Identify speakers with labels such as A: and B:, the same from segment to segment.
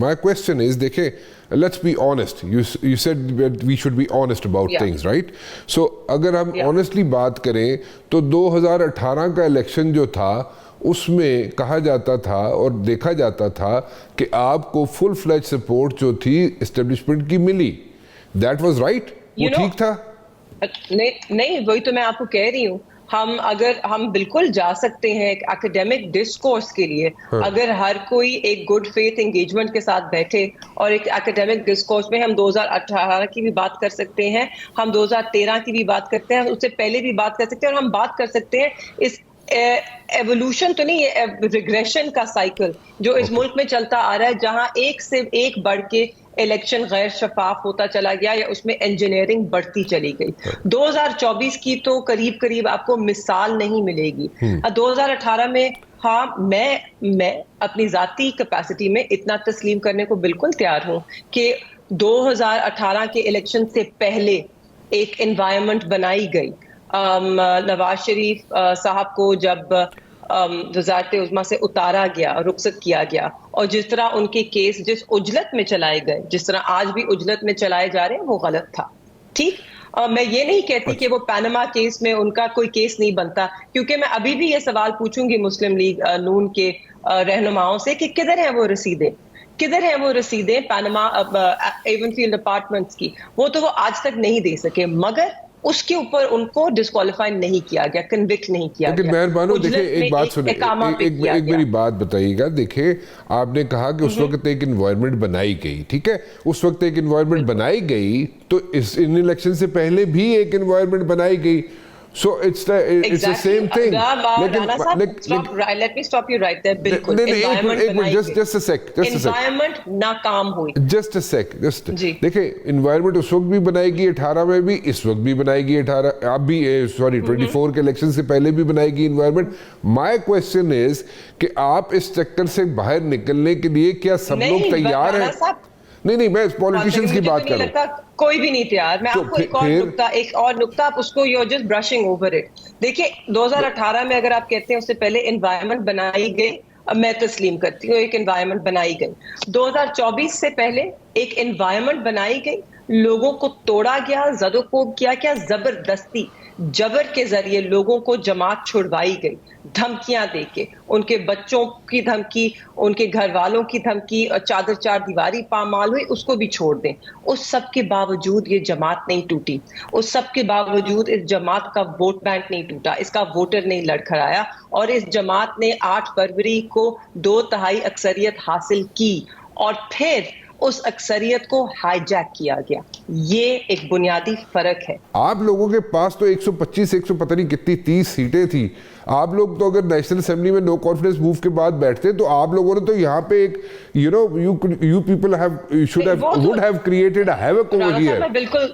A: My question is, دیکھیں, let's be honest. You said that we should be honest about things, right? So اگر ہم honestly بات کریں تو 2018 کا الیکشن جو تھا اس میں کہا جاتا تھا اور دیکھا جاتا تھا کہ آپ کو فل فلیج سپورٹ جو تھی اسٹیبلشمنٹ کی ملی. دیٹ واز رائٹ, وہ ٹھیک تھا؟
B: نہیں, وہی تو میں آپ کو کہہ رہی ہوں. ہم بالکل جا سکتے ہیں ایک اکیڈیمک ڈسکورس کے لیے, اگر ہر کوئی ایک گڈ فیتھ انگیجمنٹ کے ساتھ بیٹھے اور ایک اکیڈیمک ڈسکورس میں ہم 2018 کی بھی بات کر سکتے ہیں, ہم 2013 کی بھی بات کرتے ہیں, اس سے پہلے بھی بات کر سکتے ہیں, اور ہم بات کر سکتے ہیں اس ایوولوشن تو نہیں, ہے ریگریشن کا سائیکل جو اس ملک میں چلتا آ رہا ہے, جہاں ایک سے ایک بڑھ کے الیکشن غیر شفاف ہوتا چلا گیا یا اس میں انجینئرنگ بڑھتی چلی گئی. 2024 کی تو قریب آپ کو مثال نہیں ملے گی. 2018 میں ہاں میں اپنی ذاتی کیپیسٹی میں اتنا تسلیم کرنے کو بالکل تیار ہوں کہ 2018 کے الیکشن سے پہلے ایک انوائرمنٹ بنائی گئی. نواز شریف صاحب کو جب وزارت عظمیٰ سے اتارا گیا, رخصت کیا گیا, اور جس طرح ان کے کیس جس عجلت میں چلائے گئے, جس طرح آج بھی عجلت میں چلائے جا رہے ہیں, وہ غلط تھا. ٹھیک, میں یہ نہیں کہتی کہ وہ پاناما کیس میں ان کا کوئی کیس نہیں بنتا, کیونکہ میں ابھی بھی یہ سوال پوچھوں گی مسلم لیگ نون کے رہنماؤں سے کہ کدھر ہیں وہ رسیدیں پاناما ایون فیلڈ اپارٹمنٹس کی. وہ آج تک نہیں دے سکے, مگر اس کے اوپر ان کو ڈسکوالیفائی نہیں کیا گیا, کنوکٹ نہیں کیا گیا.
A: لیکن مہربانو دیکھیں ایک بات سنیں, ایک میری بات بتائیے گا. دیکھیں آپ نے کہا کہ اس وقت ایک انوائرمنٹ بنائی گئی, ٹھیک ہے, اس وقت ایک انوائرمنٹ بنائی گئی, تو ان الیکشن سے پہلے بھی ایک انوائرمنٹ بنائی گئی. So it's the same thing.
B: Let me stop you right there. بالکل
A: just a sec.
B: Environment ناکام ہوئی.
A: Just a sec. دیکھیں environment اس وقت بھی بنائی گئی 18 میں بھی, اس وقت بھی بنائی گئی 18, اب بھی 24 کے الیکشن سے پہلے بھی بنائی گئی environment. My question is کہ آپ اس چکر سے باہر نکلنے کے لیے کیا سب لوگ تیار ہیں؟ نہیں, میں پولیٹیشنز کی بات کر رہا ہوں.
B: کوئی بھی نہیں تیار. میں آپ کو ایک اور نکتہ آپ اس کو you're just brushing over it. دیکھیں 2018 میں اگر آپ کہتے ہیں اس سے پہلے انوائرمنٹ بنائی گئی, میں تسلیم کرتی ہوں ایک انوائرمنٹ بنائی گئی. 2024 سے پہلے ایک انوائرمنٹ بنائی گئی, لوگوں کو توڑا گیا, زد و کوب کیا کیا, زبردستی جبر کے ذریعے لوگوں کو جماعت چھڑوائی گئی, دھمکیاں دے کے, ان کے بچوں کی دھمکی, ان کے گھر والوں کی دھمکی, چادر چار دیواری پامال ہوئی, اس کو بھی چھوڑ دیں. اس سب کے باوجود یہ جماعت نہیں ٹوٹی, اس سب کے باوجود اس جماعت کا ووٹ بینک نہیں ٹوٹا, اس کا ووٹر نہیں لڑکھڑایا, اور اس جماعت نے 8 فروری کو 2/3 اکثریت حاصل کی, اور پھر اس اکثریت کو ہائی جیک کیا گیا. یہ ایک بنیادی فرق ہے.
A: آپ لوگوں کے پاس تو 125 پتہ نہیں کتنی 30 سیٹیں تھی. آپ لوگ تو اگر نیشنل اسمبلی میں نو کانفیڈنس موو کے بعد بیٹھتے تو آپ لوگوں نے تو یہاں پہ ایک you people would have created a havoc over here.
B: میں بالکل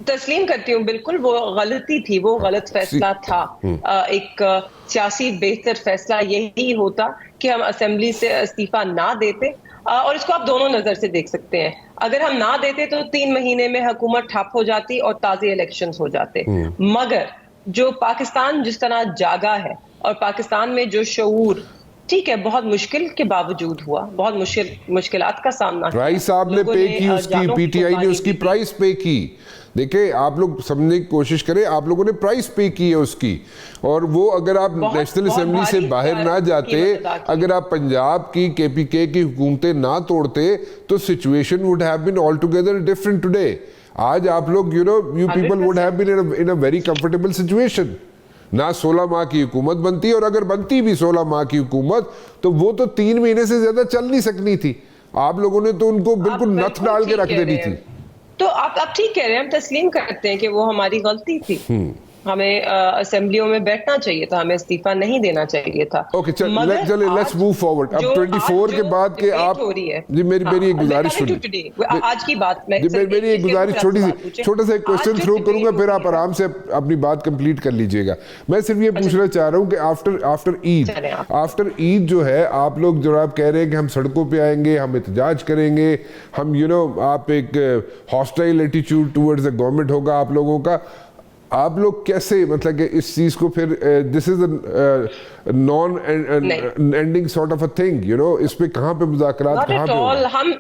B: تسلیم کرتی ہوں, بالکل وہ غلطی تھی, وہ غلط فیصلہ تھا. ایک سیاسی بہتر فیصلہ یہی ہوتا کہ ہم اسمبلی سے استعفیٰ نہ دیتے, اور اس کو آپ دونوں نظر سے دیکھ سکتے ہیں. اگر ہم نہ دیتے تو 3 مہینے میں حکومت ٹھپ ہو جاتی اور تازے الیکشنز ہو جاتے. مگر جو پاکستان جس طرح جاگا ہے, اور پاکستان میں جو شعور, ٹھیک ہے, بہت مشکل کے باوجود ہوا, بہت مشکلات کا سامنا کیا.
A: پرائس صاحب نے پے کی, اس کی پی ٹی آئی نے اس کی پرائس پے کی. دیکھیں آپ لوگ سمجھنے کی کوشش کریں, آپ لوگوں نے پرائس پے کی ہے اس کی, اور وہ اگر آپ نیشنل اسمبلی سے باہر نہ جاتے, اگر آپ پنجاب کی KPK کی حکومتیں نہ توڑتے, تو situation would have been altogether different today. آج آپ لوگ you people would have been in a very comfortable situation. نہ 16 ماہ کی حکومت بنتی, اور اگر بنتی بھی 16 ماہ کی حکومت تو وہ تو 3 مہینے سے زیادہ چل نہیں سکنی تھی. آپ لوگوں نے تو ان کو بالکل نتھ ڈال کے رکھ دینی تھی.
B: تو آپ ٹھیک کہہ رہے ہیں, ہم تسلیم کرتے ہیں کہ وہ ہماری غلطی تھی. ہمیں اسمبلیوں میں بیٹھنا چاہیے تھا, ہمیں استعفیٰ نہیں دینا چاہیے تھا.
A: اوکے چلیں لیٹس موو فارورڈ. اب 24 کے بعد کہ آپ, جی میری ایک گزارش سنیے,
B: آج کی بات میں
A: میری ایک گزارش چھوٹا سا ایک کوسچن تھرو کروں گا, پھر آپ آرام سے اپنی بات کمپلیٹ کر لیجئے گا. میں صرف یہ پوچھنا چاہ رہا ہوں کہ آفٹر عید جو ہے, آپ لوگ جو آپ کہہ رہے ہیں کہ ہم سڑکوں پہ آئیں گے, ہم احتجاج کریں گے, ہم آپ ایک ہاسٹائل ایٹیچیوڈ ٹورڈز اے گورنمنٹ ہوگا آپ لوگوں کا. آپ لوگ کیسے مطلب کہ اس چیز کو پھر this is non ending sort of a thing you know, اس پہ کہاں پہ مذاکرات کہاں پہ ہوگا؟
B: ہم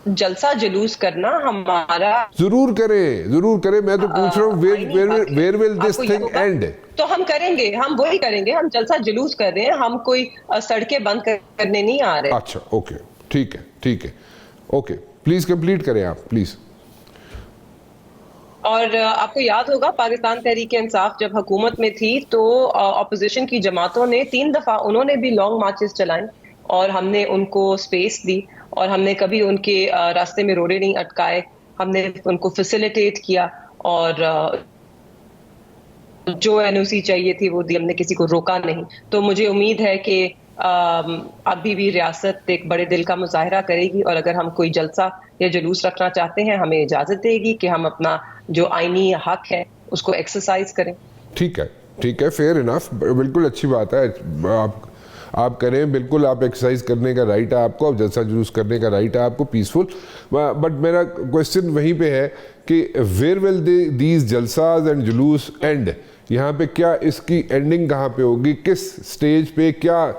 B: جلسہ جلوس کرنا ہمارا
A: ضرور کریں، میں تو پوچھ رہا ہوں where will this thing end؟
B: تو ہم کریں گے، ہم وہی کریں گے، ہم جلسہ جلوس کر رہے ہیں، ہم کوئی سڑکیں بند کرنے نہیں آ رہے۔
A: اچھا اوکے، ٹھیک ہے، اوکے پلیز کمپلیٹ کریں آپ پلیز۔
B: اور آپ کو یاد ہوگا پاکستان تحریک انصاف جب حکومت میں تھی تو اپوزیشن کی جماعتوں نے 3 دفعہ انہوں نے بھی لانگ مارچز چلائیں اور ہم نے ان کو سپیس دی اور ہم نے کبھی ان کے راستے میں روڑے نہیں اٹکائے، ہم نے ان کو فیسیلیٹیٹ کیا اور جو این او سی چاہیے تھی وہ دی، ہم نے کسی کو روکا نہیں۔ تو مجھے امید ہے کہ ابھی بھی ریاست ایک بڑے دل کا مظاہرہ کرے گی اور اگر ہم کوئی جلسہ یا جلوس رکھنا چاہتے ہیں ہمیں اجازت دے گی کہ ہم اپنا جو آئینی حق ہے اس کو ایکسرسائز کریں۔
A: ٹھیک ہے، فیئر انف، بالکل اچھی بات ہے، آپ کریں، بالکل آپ ایکسرسائز کرنے کا رائٹ ہے آپ کو، جلسہ جلوس کرنے کا رائٹ ہے آپ کو پیسفل، بٹ میرا کوشچن وہیں پہ ہے کہ ویئر ول دیز جلساز اینڈ جلوس اینڈ؟ یہاں پہ کیا اس کی اینڈنگ کہاں پہ ہوگی، کس سٹیج پہ، کیا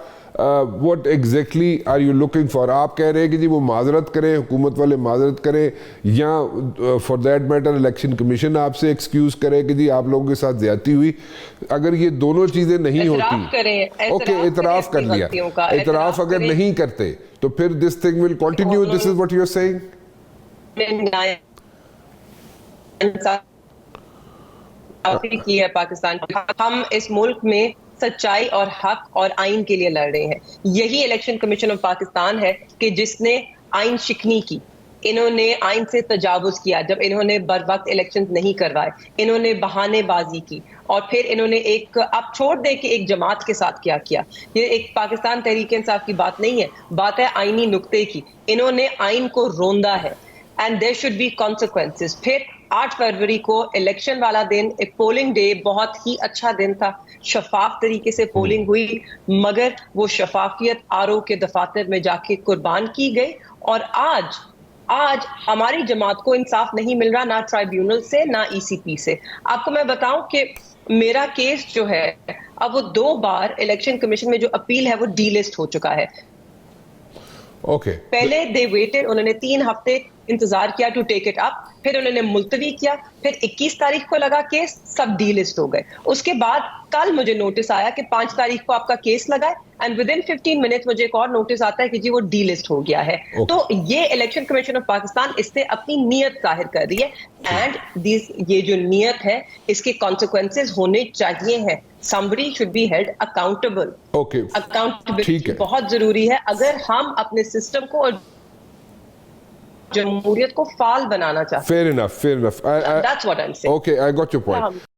A: what exactly are you looking for؟ آپ کہہ رہے ہیں کہ جی وہ معذرت کریں، حکومت والے معذرت کریں، یا for that matter election commission آپ سے ایکسکیوز کرے کہ جی آپ لوگوں کے ساتھ زیادتی ہوئی؟ اگر یہ دونوں چیزیں نہیں ہوتی، اوکے اعتراف کر لیا، اعتراف اگر نہیں کرتے تو پھر this thing will continue، this is what you are saying؟
B: کی ہے پاکستان، ہم اس ملک میں سچائی اور حق اور آئین کے لیے لڑ رہے ہیں۔ یہی الیکشن کمیشن آف پاکستان ہے کہ جس نے آئین شکنی کی، انہوں نے آئین سے تجاوز کیا، جب انہوں نے بر وقت الیکشن نہیں کروائے، انہوں نے بہانے بازی کی، اور پھر انہوں نے ایک، آپ چھوڑ دیں کہ ایک جماعت کے ساتھ کیا کیا، یہ ایک پاکستان تحریک انصاف کی بات نہیں ہے، بات ہے آئینی نقطے کی۔ انہوں نے آئین کو روندا ہے and there should be consequences۔ پھر 8 فروری کو الیکشن والا دن، ایک پولنگ ڈے، بہت ہی اچھا دن تھا، شفاف طریقے سے پولنگ ہوئی، مگر وہ شفافیت آر او کے دفاتر میں جا کے قربان کی گئی، اور آج ہماری جماعت کو انصاف نہیں مل رہا، نہ ٹرائیبیونل سے نہ ای سی پی سے۔ آپ کو میں بتاؤں کہ میرا کیس جو ہے اب وہ 2 بار الیکشن کمیشن میں جو اپیل ہے وہ ڈی لسٹ ہو چکا ہے۔ پہلے دے ویٹڈ، انہوں نے 3 ہفتے انتظار کیا ٹو ٹیک اٹ اپ، پھر انہوں نے ملتوی کیا، پھر 21 تاریخ کو لگا کیس، سب ڈی لسٹ ہو گئے۔ اس کے بعد کل مجھے نوٹس آیا کہ 5 تاریخ کو آپ کا کیس لگا ہے، اینڈ ود ان 15 منٹ مجھے ایک اور نوٹس آتا ہے کہ جی وہ ڈی لسٹ ہو گیا ہے۔ تو یہ الیکشن کمیشن آف پاکستان اس سے اپنی نیت ظاہر کر رہی ہے، اینڈ یہ جو نیت ہے اس کے کانسیکوینسز ہونے چاہیے ہیں۔ Somebody should be held accountable۔ Accountability بہت ضروری ہے اگر ہم اپنے سسٹم کو اور جمہوریت کو فعال بنانا چاہتے ہیں۔
A: Fair enough.
B: That's what I'm saying۔
A: Okay, I got your point۔